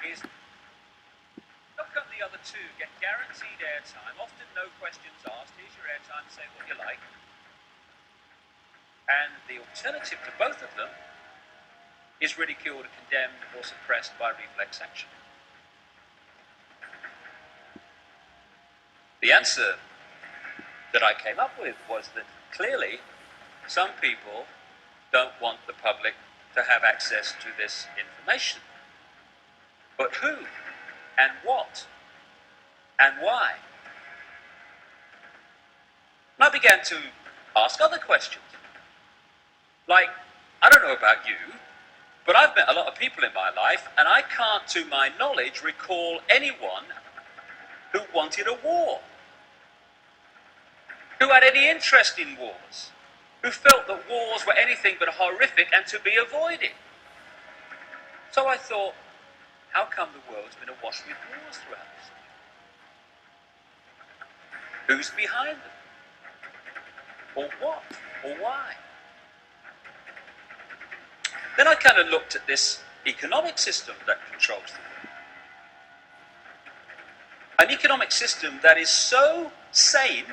is how come the other two get guaranteed airtime, often no questions asked, here's your airtime, say what you like, and the alternative to both of them is ridiculed, condemned, or suppressed by reflex action? The answer that I came up with was that clearly some people don't want the public to have access to this information. But who, and what, and why? And I began to ask other questions. Like, I don't know about you, but I've met a lot of people in my life, and I can't, to my knowledge, recall anyone who wanted a war, who had any interest in wars, who felt that wars were anything but horrific and to be avoided. So I thought, how come the world's been awash with wars throughout history? Who's behind them? Or what? Or why? Then I kind of looked at this economic system that controls the world. An economic system that is so sane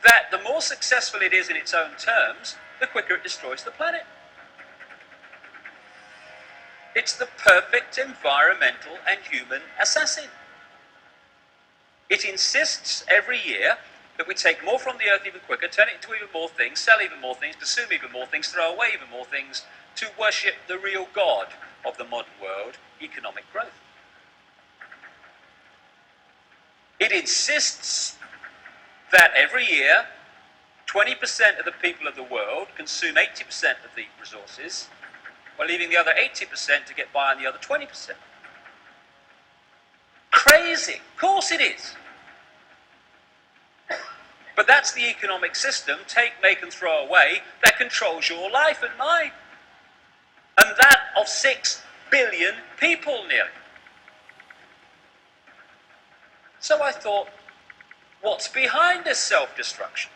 that the more successful it is in its own terms, the quicker it destroys the planet. It's the perfect environmental and human assassin. It insists every year that we take more from the earth even quicker, turn it into even more things, sell even more things, consume even more things, throw away even more things, to worship the real God of the modern world, economic growth. It insists that every year 20% of the people of the world consume 80% of the resources, while leaving the other 80% to get by on the other 20%. Crazy. Of course it is. But that's the economic system, take, make and throw away, that controls your life and mine. And that of 6 billion people nearly. So I thought, what's behind this self-destruction?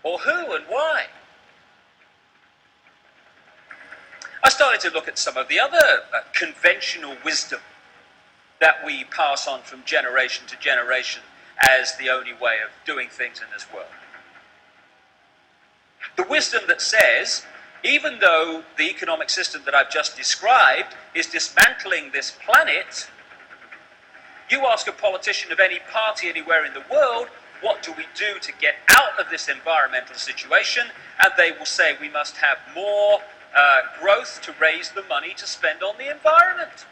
Or who and why? I started to look at some of the other conventional wisdom that we pass on from generation to generation as the only way of doing things in this world. The wisdom that says, even though the economic system that I've just described is dismantling this planet, you ask a politician of any party anywhere in the world, what do we do to get out of this environmental situation? And they will say we must have more growth to raise the money to spend on the environment.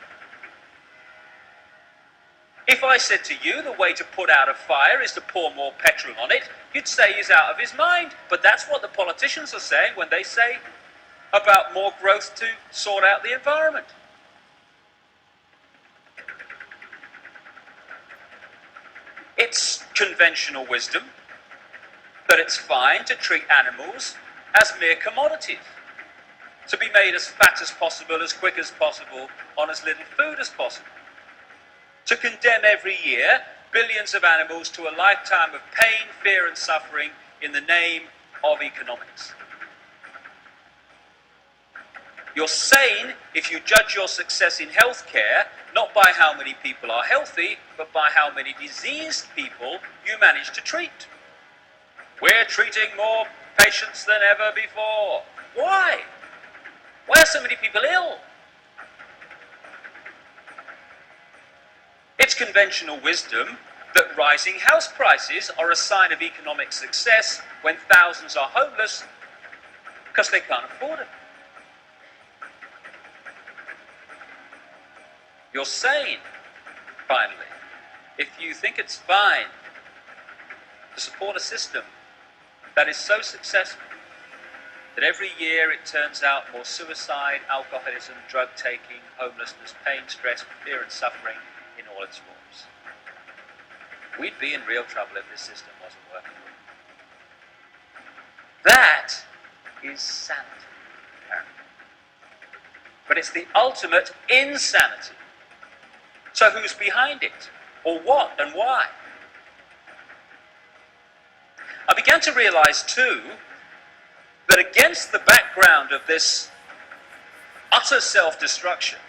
If I said to you the way to put out a fire is to pour more petrol on it, you'd say he's out of his mind. But that's what the politicians are saying when they say about more growth to sort out the environment. It's conventional wisdom that it's fine to treat animals as mere commodities, to be made as fat as possible, as quick as possible, on as little food as possible. To condemn every year billions of animals to a lifetime of pain, fear and suffering in the name of economics. You're sane if you judge your success in healthcare not by how many people are healthy, but by how many diseased people you manage to treat. We're treating more patients than ever before. Why? Why are so many people ill? It's conventional wisdom that rising house prices are a sign of economic success when thousands are homeless because they can't afford it. You're sane, finally, if you think it's fine to support a system that is so successful that every year it turns out more suicide, alcoholism, drug taking, homelessness, pain, stress, fear and suffering in all its forms. We'd be in real trouble if this system wasn't working. That is sanity, apparently. But it's the ultimate insanity. So who's behind it? Or what and why? I began to realize too that against the background of this utter self-destruction,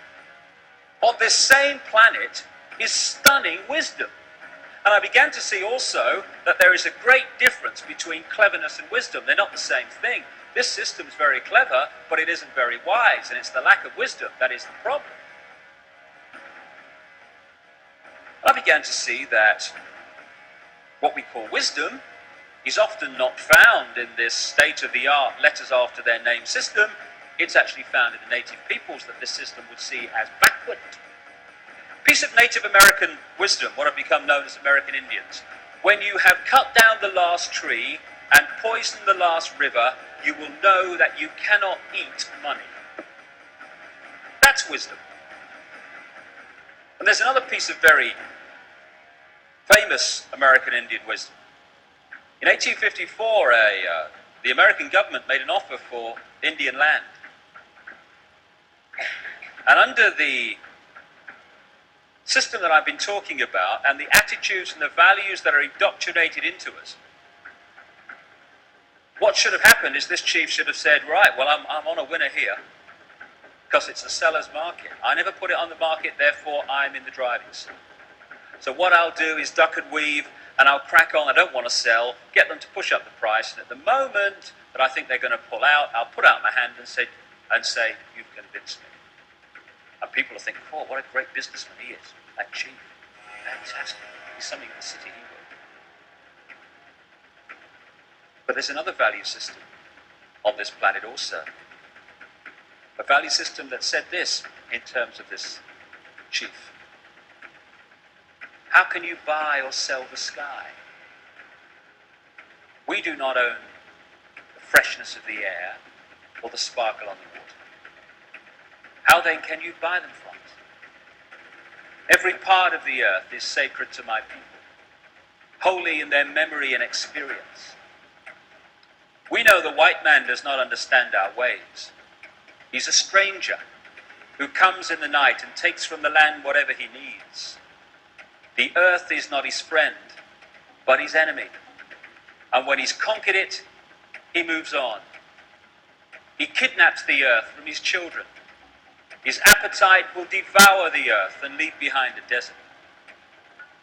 on this same planet is stunning wisdom. And I began to see also that there is a great difference between cleverness and wisdom. They're not the same thing. This system's very clever, but it isn't very wise, and it's the lack of wisdom that is the problem. I began to see that what we call wisdom is often not found in this state-of-the-art letters after their name system. It's actually found in the native peoples that this system would see as backward. Piece of Native American wisdom, what have become known as American Indians. When you have cut down the last tree and poisoned the last river, you will know that you cannot eat money. That's wisdom. And there's another piece of very famous American Indian wisdom. In 1854, the American government made an offer for Indian land. And under the system that I've been talking about, and the attitudes and the values that are indoctrinated into us, what should have happened is this chief should have said, right, well, I'm on a winner here, because it's a seller's market. I never put it on the market, therefore I'm in the driving seat. So what I'll do is duck and weave, and I'll crack on. I don't want to sell, get them to push up the price, and at the moment that I think they're going to pull out, I'll put out my hand and say, you've convinced me. And people will think, oh, what a great businessman he is. That chief, fantastic. He's something in the city he will. But there's another value system on this planet also. A value system that said this in terms of this chief. How can you buy or sell the sky? We do not own the freshness of the air or the sparkle on the water. How then can you buy them from us? Every part of the earth is sacred to my people, holy in their memory and experience. We know the white man does not understand our ways. He's a stranger who comes in the night and takes from the land whatever he needs. The earth is not his friend, but his enemy. And when he's conquered it, he moves on. He kidnaps the earth from his children. His appetite will devour the earth and leave behind a desert.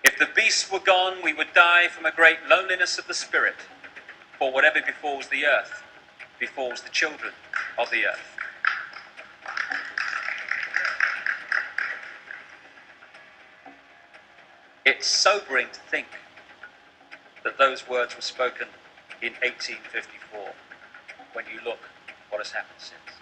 If the beasts were gone, we would die from a great loneliness of the spirit, for whatever befalls the earth, befalls the children of the earth. It's sobering to think that those words were spoken in 1854, when you look what has happened since.